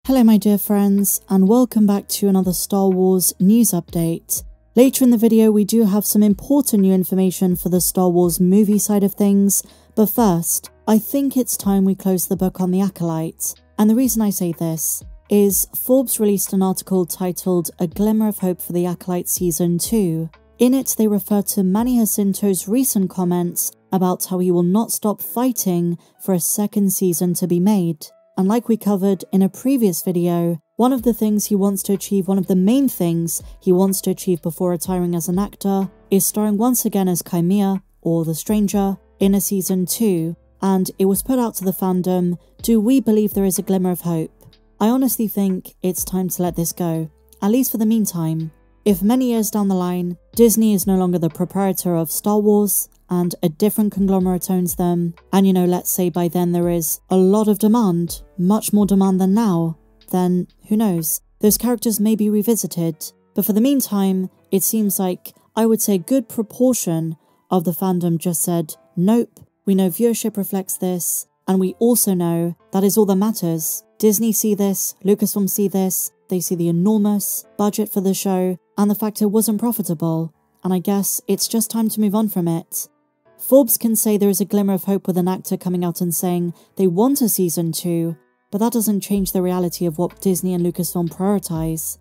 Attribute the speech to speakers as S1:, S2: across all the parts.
S1: Hello my dear friends, and welcome back to another Star Wars news update. Later in the video we do have some important new information for the Star Wars movie side of things, but first, I think it's time we close the book on The Acolyte. And the reason I say this is Forbes released an article titled A Glimmer of Hope for The Acolyte Season 2. In it they refer to Manny Jacinto's recent comments about how he will not stop fighting for a second season to be made. And like we covered in a previous video, one of the things he wants to achieve, one of the main things he wants to achieve before retiring as an actor, is starring once again as Chimera, or the Stranger, in a season 2, and it was put out to the fandom, do we believe there is a glimmer of hope? I honestly think it's time to let this go, at least for the meantime. If many years down the line, Disney is no longer the proprietor of Star Wars, and a different conglomerate owns them, and let's say by then there is a lot of demand, much more demand than now, then who knows, those characters may be revisited. But for the meantime, it seems like, I would say a good proportion of the fandom just said, nope, we know viewership reflects this, and we also know that is all that matters. Disney see this, Lucasfilm see this, they see the enormous budget for the show, and the fact it wasn't profitable, and I guess it's just time to move on from it. Forbes can say there is a glimmer of hope with an actor coming out and saying they want a season 2, but that doesn't change the reality of what Disney and Lucasfilm prioritize.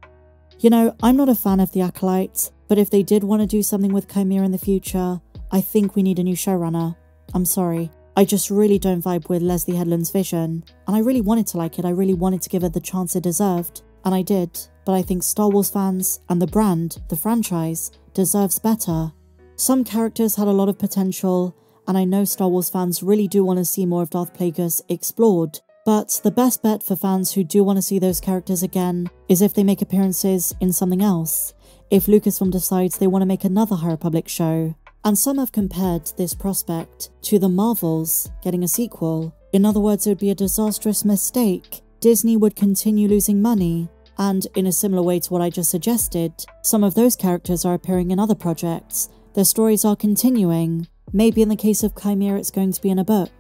S1: I'm not a fan of The Acolyte, but if they did want to do something with Chimera in the future, I think we need a new showrunner. I'm sorry, I just really don't vibe with Leslie Headland's vision, and I really wanted to like it, I really wanted to give it the chance it deserved, and I did, but I think Star Wars fans and the brand, the franchise, deserves better. Some characters had a lot of potential, and I know Star Wars fans really do want to see more of Darth Plagueis explored, but the best bet for fans who do want to see those characters again is if they make appearances in something else, if Lucasfilm decides they want to make another High Republic show. And some have compared this prospect to the Marvels getting a sequel. In other words, it would be a disastrous mistake. Disney would continue losing money, and in a similar way to what I just suggested, some of those characters are appearing in other projects. Their stories are continuing. Maybe in the case of Chimera it's going to be in a book,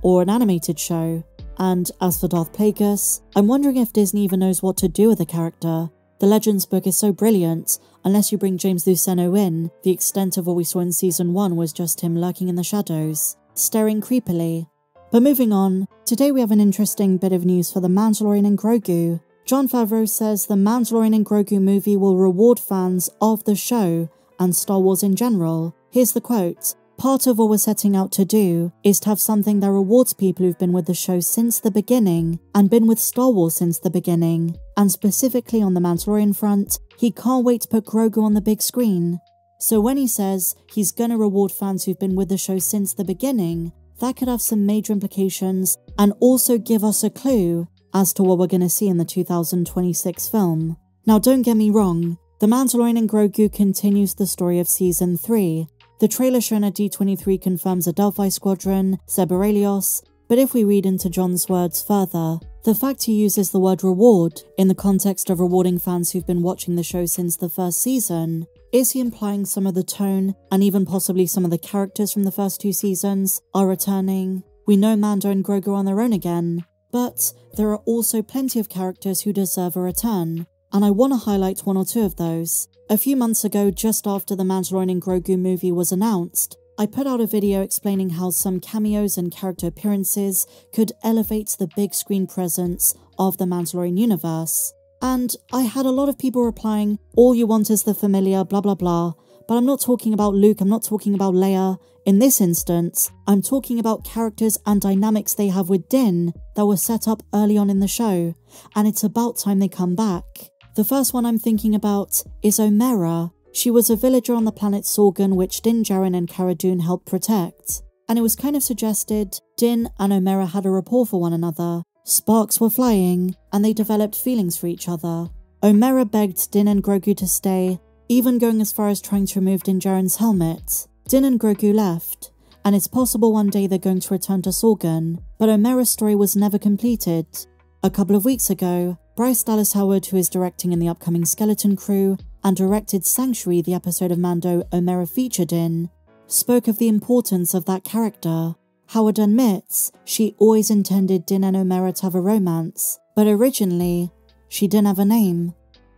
S1: or an animated show. And as for Darth Plagueis, I'm wondering if Disney even knows what to do with the character. The Legends book is so brilliant, unless you bring James Luceno in, the extent of what we saw in season 1 was just him lurking in the shadows, staring creepily. But moving on, today we have an interesting bit of news for The Mandalorian and Grogu. Jon Favreau says the Mandalorian and Grogu movie will reward fans of the show and Star Wars in general. Here's the quote: "Part of what we're setting out to do is to have something that rewards people who've been with the show since the beginning and been with Star Wars since the beginning. And specifically on the Mandalorian front, he can't wait to put Grogu on the big screen." So when he says he's gonna reward fans who've been with the show since the beginning, that could have some major implications and also give us a clue as to what we're gonna see in the 2026 film. Now don't get me wrong, The Mandalorian and Grogu continues the story of Season 3. The trailer shown at D23 confirms a Delphi Squadron, Zeb Orrelios, but if we read into Jon's words further, the fact he uses the word reward in the context of rewarding fans who've been watching the show since the first season, is he implying some of the tone and even possibly some of the characters from the first 2 seasons are returning? We know Mando and Grogu are on their own again, but there are also plenty of characters who deserve a return. And I want to highlight one or two of those. A few months ago, just after the Mandalorian and Grogu movie was announced, I put out a video explaining how some cameos and character appearances could elevate the big screen presence of the Mandalorian universe. And I had a lot of people replying, all you want is the familiar, blah blah blah, but I'm not talking about Luke, I'm not talking about Leia. In this instance, I'm talking about characters and dynamics they have with Din that were set up early on in the show, and it's about time they come back. The first one I'm thinking about is Omera. She was a villager on the planet Sorgan which Din Djarin and Cara Dune helped protect, and it was kind of suggested Din and Omera had a rapport for one another. Sparks were flying, and they developed feelings for each other. Omera begged Din and Grogu to stay, even going as far as trying to remove Din Djarin's helmet. Din and Grogu left, and it's possible one day they're going to return to Sorgan, but Omera's story was never completed. A couple of weeks ago, Bryce Dallas Howard, who is directing in the upcoming Skeleton Crew and directed Sanctuary, the episode of Mando Omera featured in, spoke of the importance of that character. Howard admits she always intended Din and Omera to have a romance, but originally, she didn't have a name.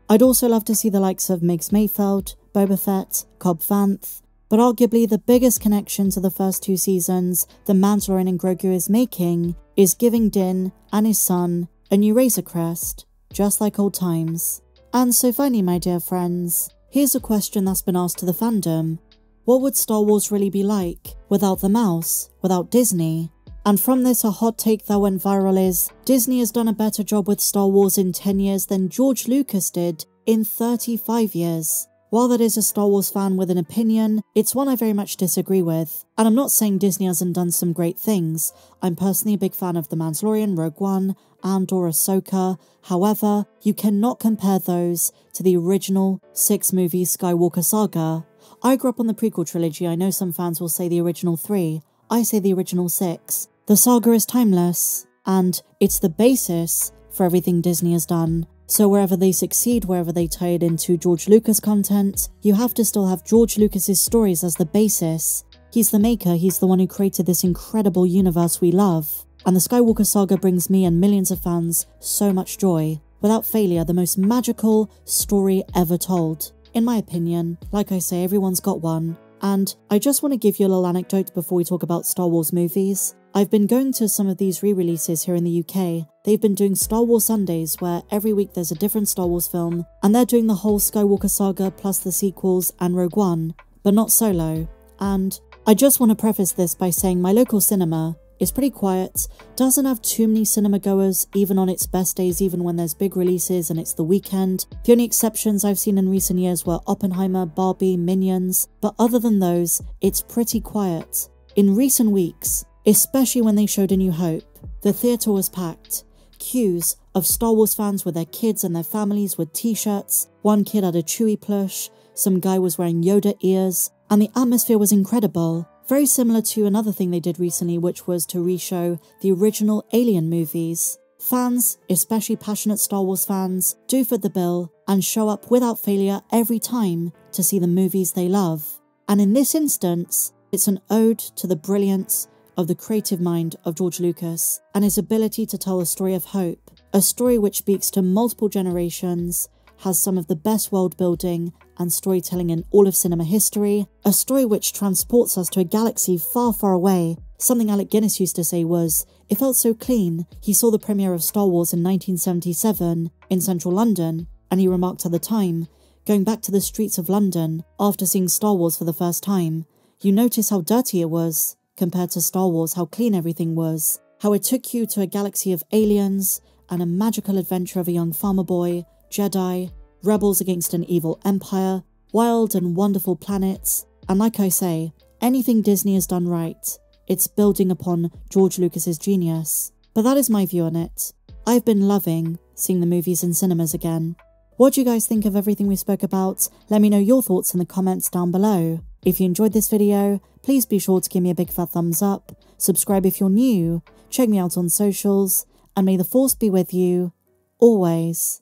S1: I'd also love to see the likes of Migs Mayfeld, Boba Fett, Cobb Vanth, but arguably the biggest connection to the first 2 seasons The Mandalorian and Grogu is making is giving Din and his son a new Razor Crest, just like old times. And so finally, my dear friends, here's a question that's been asked to the fandom. What would Star Wars really be like without the mouse, without Disney? And from this, a hot take that went viral is, Disney has done a better job with Star Wars in 10 years than George Lucas did in 35 years. While that is a Star Wars fan with an opinion, it's one I very much disagree with. And I'm not saying Disney hasn't done some great things. I'm personally a big fan of The Mandalorian, Rogue One, Andor, Ahsoka. However, you cannot compare those to the original 6-movie Skywalker saga. I grew up on the prequel trilogy. I know some fans will say the original 3. I say the original 6. The saga is timeless, and it's the basis for everything Disney has done. So wherever they succeed, wherever they tie it into George Lucas content, you have to still have George Lucas's stories as the basis. He's the maker, he's the one who created this incredible universe we love. And the Skywalker saga brings me and millions of fans so much joy. Without failure, the most magical story ever told. In my opinion, like I say, everyone's got one. And I just want to give you a little anecdote before we talk about Star Wars movies. I've been going to some of these re-releases here in the UK. They've been doing Star Wars Sundays where every week there's a different Star Wars film, and they're doing the whole Skywalker saga plus the sequels and Rogue One, but not Solo. And I just want to preface this by saying my local cinema is pretty quiet, doesn't have too many cinema goers even on its best days, even when there's big releases and it's the weekend. The only exceptions I've seen in recent years were Oppenheimer, Barbie, Minions, but other than those, it's pretty quiet. In recent weeks, especially when they showed A New Hope, the theatre was packed. Queues of Star Wars fans with their kids and their families with t-shirts, one kid had a Chewie plush, some guy was wearing Yoda ears, and the atmosphere was incredible. Very similar to another thing they did recently, which was to re-show the original Alien movies. Fans, especially passionate Star Wars fans, do foot the bill and show up without failure every time to see the movies they love. And in this instance, it's an ode to the brilliance of the creative mind of George Lucas and his ability to tell a story of hope, a story which speaks to multiple generations, has some of the best world building and storytelling in all of cinema history, a story which transports us to a galaxy far, far away. Something Alec Guinness used to say was, it felt so clean. He saw the premiere of Star Wars in 1977 in central London, and he remarked at the time, going back to the streets of London after seeing Star Wars for the first time, you notice how dirty it was compared to Star Wars, how clean everything was, how it took you to a galaxy of aliens and a magical adventure of a young farmer boy, Jedi, rebels against an evil empire, wild and wonderful planets, and like I say, anything Disney has done right, it's building upon George Lucas's genius. But that is my view on it. I've been loving seeing the movies in cinemas again. What do you guys think of everything we spoke about? Let me know your thoughts in the comments down below. If you enjoyed this video, please be sure to give me a big fat thumbs up, subscribe if you're new, check me out on socials, and may the Force be with you, always.